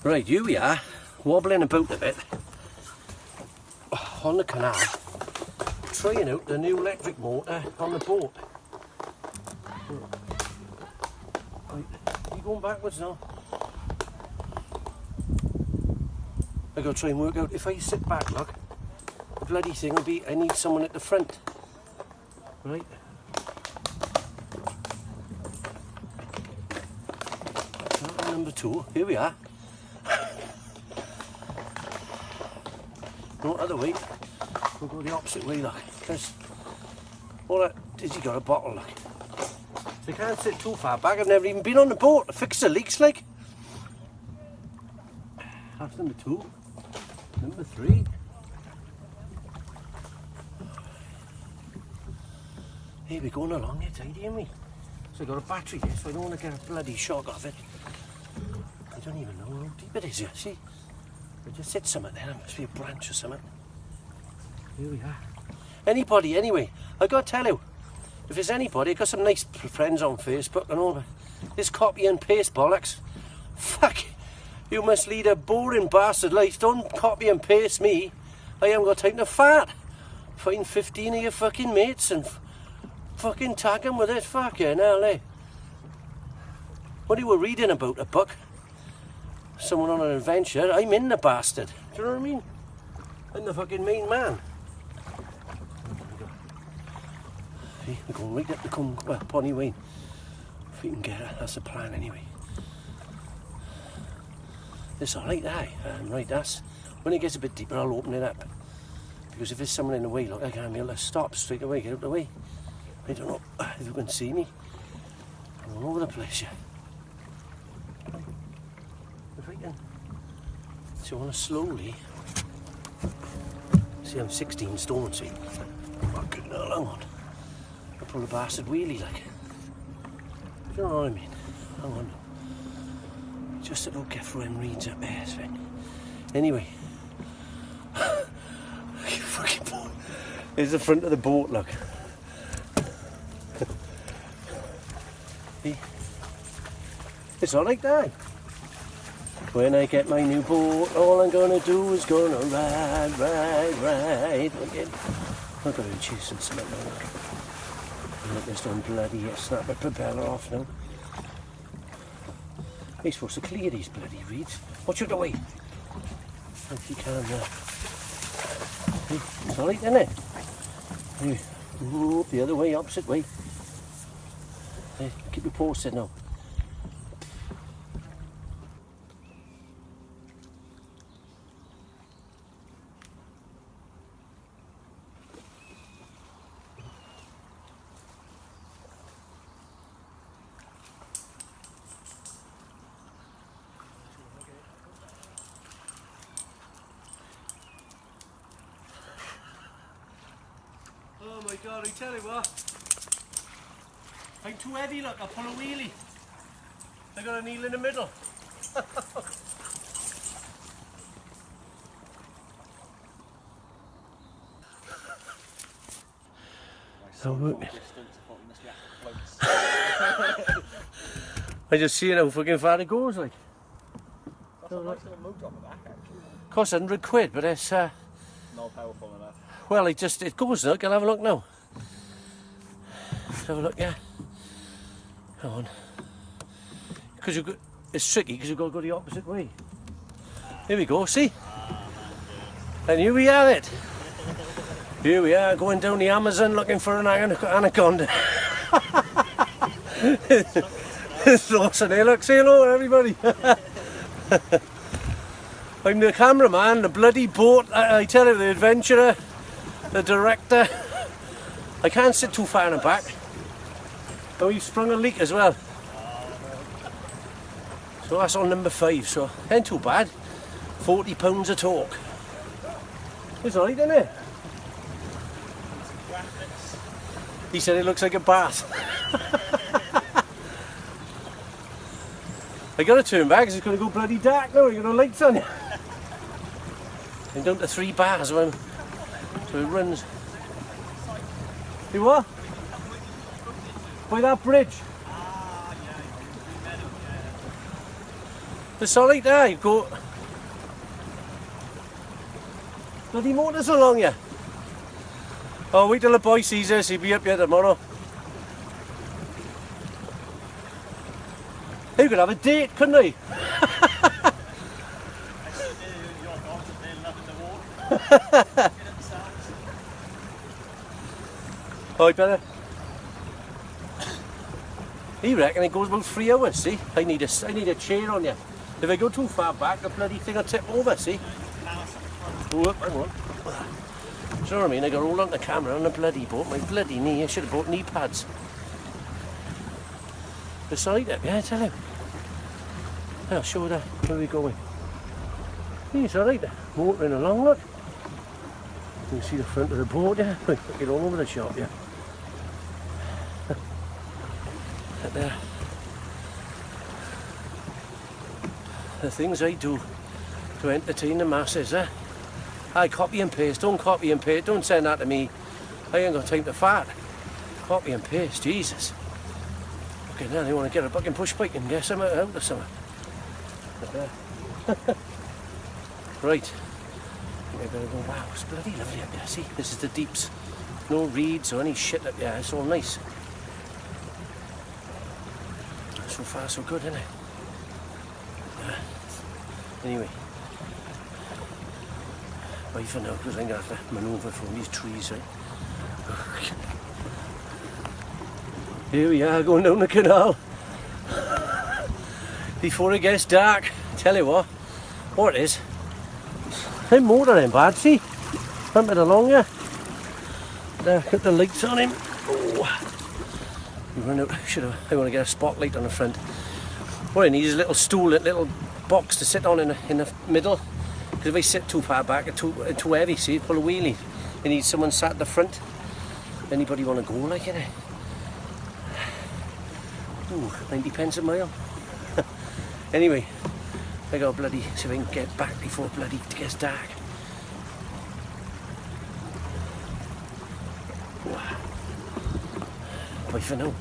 Right, here we are, wobbling about a bit on the canal, trying out the new electric motor on the boat. Right, you going backwards now? I gotta try and work out, if I sit back, look, the bloody thing will be, I need someone at the front. Right. Number 2, here we are. No other way, we'll go the opposite way, look. There's all that, has he got a bottle, look. So you can't sit too far back, I've never even been on the boat to fix the leaks, like. That's number 2. Number 3. Hey, we're going along here tidy, ain't we? So I got a battery here, so I don't want to get a bloody shock off it. I don't even know how deep it is here, see? I just hit something there, it must be a branch or something. Here we are. Anybody, anyway, I got to tell you, if there's anybody, I've got some nice friends on Facebook and all, but this copy and paste bollocks, fuck, you must lead a boring bastard life. Don't copy and paste me. I haven't got time to fart. Find 15 of your fucking mates and fucking tag them with it, fucking hell, eh? What you were reading about, a book? Someone on an adventure, I'm in the bastard. Do you know what I mean? I'm the fucking main man. See, we're going right up the Pony Wayne. If we can get it, that's the plan anyway. It's alright, aye. Right, that's when it gets a bit deeper, I'll open it up. Because if there's someone in the way, look, I can't be able to stop straight away, get out of the way. I don't know if you can see me. I'm all over the place here. If I can. So I want to slowly. See, I'm 16 stone, see. Fucking hell, hang on. I pull a bastard wheelie, like. Do you know what I mean? Hang on. Just about get through them reeds up there, Sven. Anyway. Fucking boat. There's the front of the boat, look. It's all like that. When I get my new boat, all I'm gonna do is gonna ride. Again. I'm gonna be chasing something now. Look, this done bloody snap the propeller off now. You're supposed to clear these bloody reeds. Watch out the way. If you can, it's alright, isn't it? Here. Ooh, the other way, opposite way. Hey, keep you posted now. Oh my god, I tell you what. I'm too heavy, look, I'll pull a wheelie. I got a kneel in the middle. So, I just see how fucking far it goes, like. That's a nice little motor on the back, actually. Costs £100, but it's not powerful enough. well, it goes, look, I'll have a look now. Let's have a look, yeah. Come on. Because it's tricky because you've got to go the opposite way. Here we go, see? And here we have it. Here we are, going down the Amazon looking for an anaconda. It's awesome, eh? Look, say hello everybody. I'm the cameraman, the bloody boat, I tell you, the adventurer, the director. I can't sit too far in the back. Oh, you sprung a leak as well. So that's on number 5, so ain't too bad. £40 a talk. It's alright, isn't it? He said it looks like a bath. I gotta turn back because it's gonna go bloody dark now. You got no lights on you. I'm down to 3 bars when so it runs. You what? By that bridge. It's alright there, you go. Bloody motors along here. Oh, wait till the boy sees us, he'll be up here tomorrow. You could have a date, couldn't I? Oh, I better. He reckon it goes about 3 hours, see? I need a chair on you. If I go too far back, the bloody thing will tip over, see? Oh, hang on. Do you know what I mean? I got roll on the camera on the bloody boat. My bloody knee. I should have bought knee pads. Beside it, yeah, I tell you. I'll show you that. Where are we going? It's alright, motoring along, look. You can see the front of the boat, yeah. Wait, get all over the shop, yeah. Right there. The things I do to entertain the masses, eh? I copy and paste, don't copy and paste, don't send that to me. I ain't got time to fart. Copy and paste, Jesus. Okay, now they want to get a fucking push bike and get some out of something. Right. I better go, wow, it's bloody lovely up there, see? This is the deeps. No reeds or any shit up there, it's all nice. So far so good, isn't it? Anyway. Bye for now, because I'm going to have to manoeuvre from these trees, right? Here we are, going down the canal. Before it gets dark, tell you what it is. Them motor ain't bad, see? Pumping along here. There, got the lights on him. Oh. We run out. I want to get a spotlight on the front. What I need is a little stool, a little box to sit on in the middle. Because if I sit too far back, it's too heavy, see? Pull a wheelie. I need someone sat at the front. Anybody want to go like it? Ooh, 90 pence a mile. Anyway, I got bloody, see if I can get back before bloody it gets dark. Bye for now.